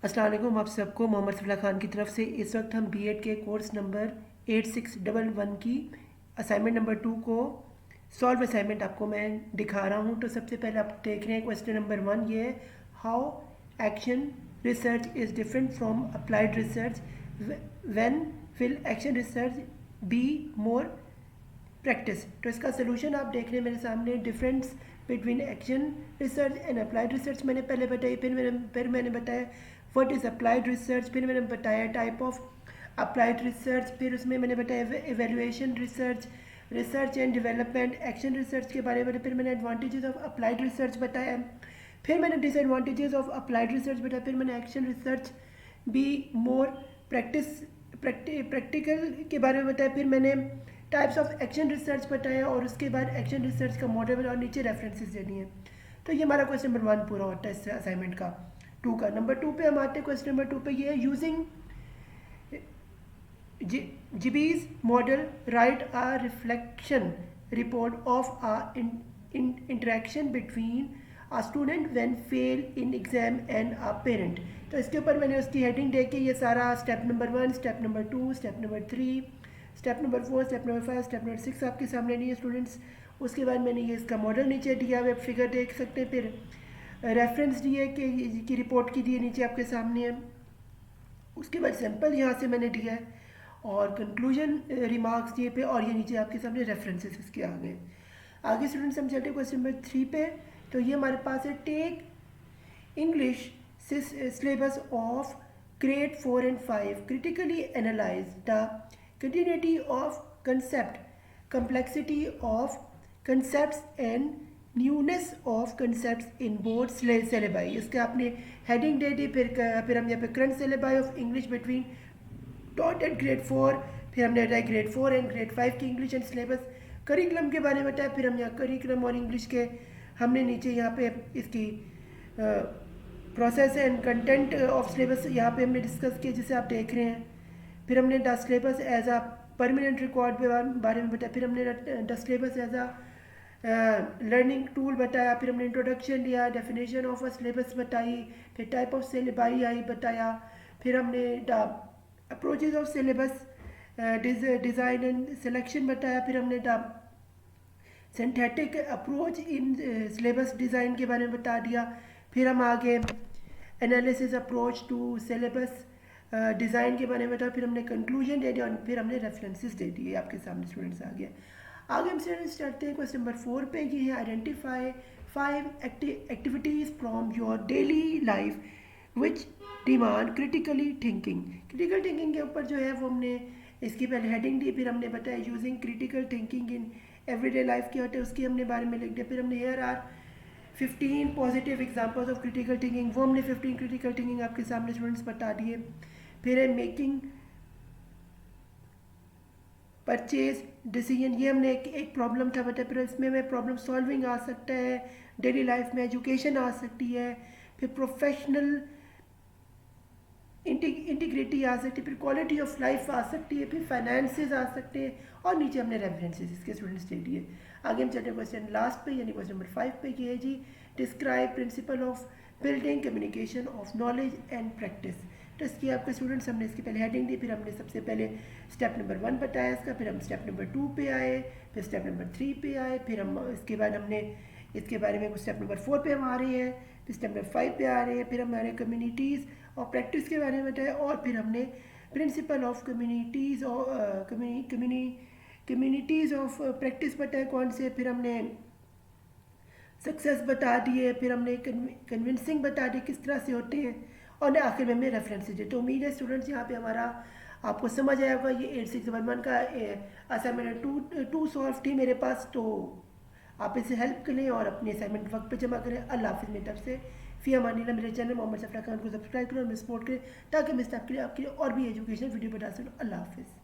अस्सलाम वालेकुम। आप सबको मोहम्मद सफला खान की तरफ से इस वक्त हम बीएड के कोर्स नंबर 8611 की असाइनमेंट नंबर 2 को सॉल्व असाइनमेंट आपको मैं दिखा रहा हूँ। तो सबसे पहले आप देख रहे हैं क्वेश्चन नंबर 1, ये है how action research is different from applied research, when will action research be more practice. तो इसका सोल्यूशन आप देख रहे हैं मेरे सामने। Difference between action research and applied research मैंने पहले बताई, फिर मैंने बताया व्हाट इज़ अप्लाइड रिसर्च, फिर मैंने बताया टाइप ऑफ अप्लाइड रिसर्च, फिर उसमें मैंने बताया evaluation research, research and development, action research के बारे में, फिर मैंने एडवांटेजेस ऑफ अप्लाइड रिसर्च बताया, फिर मैंने डिसएडवांटेजेस ऑफ अप्लाइड रिसर्च बताया, फिर मैंने action research be more practical के बारे में बताया, फिर मैंने टाइप्स ऑफ एक्शन रिसर्च बताया और उसके बाद एक्शन रिसर्च का मॉडल और नीचे रेफरेंसेस देनी है। तो ये हमारा क्वेश्चन नंबर 1 पूरा होता है इस असाइनमेंट का 2 का। नंबर 2 पे हम आते हैं। क्वेश्चन नंबर 2 पे ये है using Gibby's model, write a reflection report of a interaction between a student when fail in exam and a parent। तो इसके ऊपर मैंने उसकी हेडिंग दे के ये सारा step number 1, step number 2, step number 3, step number 4, step number 5, step number 6 आपके सामने नहीं है स्टूडेंट्स। उसके बाद मैंने ये इसका मॉडल नीचे दिया हुआ, फिगर देख सकते हैं, फिर रेफरेंस दिए कि रिपोर्ट की दिए नीचे आपके सामने है। उसके बाद सैंपल यहाँ से मैंने दिया है और कंक्लूजन रिमार्क्स दिए पे, और ये नीचे आपके सामने रेफरेंसेस इसके आगे स्टूडेंट्स हम चलते हैं क्वेश्चन नंबर 3 पे। तो ये हमारे पास है take English syllabus of grade 4 and 5, critically analyze the continuity of concept, complexity of concepts and newness of concepts in both syllabi। इसके आपने हेडिंग दे दी, फिर हम यहाँ पे current syllabi of English between taught at grade 4, फिर हमने बताया grade 4 and grade 5 की इंग्लिश एंड सिलेबस, करिकुलम के बारे में बताया, फिर हम यहाँ करिकुलम और इंग्लिश के हमने नीचे यहाँ पे इसकी process and content of syllabus यहाँ पे हमने डिस्कस किया जिसे आप देख रहे हैं। फिर हमने the syllabus as a permanent record के बारे में बताया, फिर हमने the syllabus as a learning tool बताया, फिर हमने इंट्रोडक्शन दिया, डेफिनेशन ऑफ अ सिलेबस बताई, फिर टाइप ऑफ सिलेबाई आई बताया, फिर हमने the approaches of syllabus design and selection बताया, फिर हमने the synthetic approach in syllabus design के बारे में बता दिया, फिर हम आगे analysis approach to syllabus design के बारे में बताया, फिर हमने कंक्लूजन दे दिया और फिर हमने रेफरेंसेस दे दिए आपके सामने स्टूडेंट्स आगे हम स्टूडेंट्स चलते हैं क्वेश्चन नंबर 4 पे। ये है identify 5 activities from your daily life which demand critically thinking. Critical thinking के ऊपर जो है वो हमने इसकी पहले हेडिंग दी, फिर हमने बताया using critical thinking in everyday life क्या होता है उसकी हमने बारे में लिख दिया, फिर हमने here are 15 positive examples of critical thinking, वो हमने 15 क्रिटिकल थिंकिंग आपके सामने स्टूडेंट्स बता दिए। फिर है मेकिंग परचेज डिसीजन, ये हमने एक प्रॉब्लम था बताया, फिर इसमें में प्रॉब्लम सॉल्विंग आ सकता है, डेली लाइफ में एजुकेशन आ सकती है, फिर प्रोफेशनल इंटीग्रिटी आ सकती है, फिर क्वालिटी ऑफ लाइफ आ सकती है, फिर फाइनेंसेस आ सकते हैं, और नीचे हमने रेफरेंसेस इसके स्टूडेंट्स दे दिए। आगे हम चलते हैं क्वेश्चन लास्ट पे यानी क्वेश्चन नंबर 5 पे। ये है जी describe principle of building communication of knowledge and practice. तो इसकी आपके स्टूडेंट्स हमने इसकी पहले हेडिंग दी, फिर हमने सबसे पहले स्टेप नंबर 1 बताया इसका, फिर हम स्टेप नंबर 2 पे आए, फिर स्टेप नंबर 3 पे आए, फिर हम इसके बाद हमने इसके बारे में स्टेप नंबर 4 पे हम आ रहे हैं, फिर स्टेप नंबर 5 पे आ रहे हैं, फिर हमारे कम्युनिटीज़ और प्रैक्टिस के बारे में बताया, और फिर हमने प्रिंसिपल ऑफ कम्युनिटीज़ और कम्युनिटीज़ ऑफ प्रैक्टिस बताए कौन से, फिर हमने सक्सेस बता दिए, फिर हमने कन्विंसिंग बता दिए किस तरह से होते हैं, और आखिर में हमने रेफरेंसेज दिए। तो उम्मीद है स्टूडेंट्स यहाँ पे हमारा आपको समझ आया होगा। ये 8611 का असाइनमेंट 2 सॉल्व थी मेरे पास, तो आप इसे हेल्प करें और अपने असाइनमेंट वक्त पे जमा करें। अल्लाह हाफिज़ मेरी तरफ से फ़ी अमानिल्लाह। मेरे चैनल मोहम्मद सफरा खान को सब्सक्राइब करें और मैं सपोर्ट करें ताकि मैं आपके लिए और भी एजुकेशनल वीडियो बता सकूँ। अल्लाह हाफिज़।